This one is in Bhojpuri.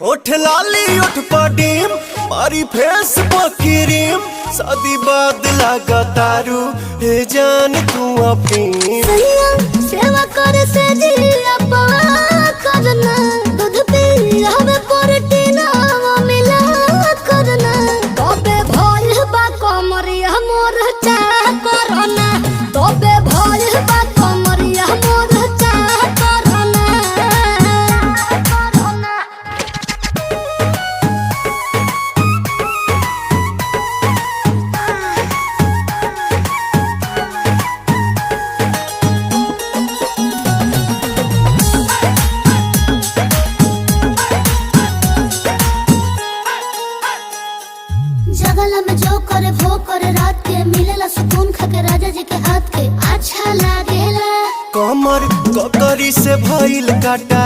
ओठ लाली ओठ पडीम मारी फेस पकीरीम शादी बाद लगा तारू हे जान तू अपनी सैया सेवा करे से जिया पवा करना दूध पी हवे प्रोटीन मिला करना तबे भइल बा कमरिया मोर चाह करना तबे भइल बा कमरिया मोर चाह करना जगला में जो करे वो करे रात के मिलेला सुकून खाके राजा जी के हाथ के अच्छा लागेला कमर ककरी से भइल काटा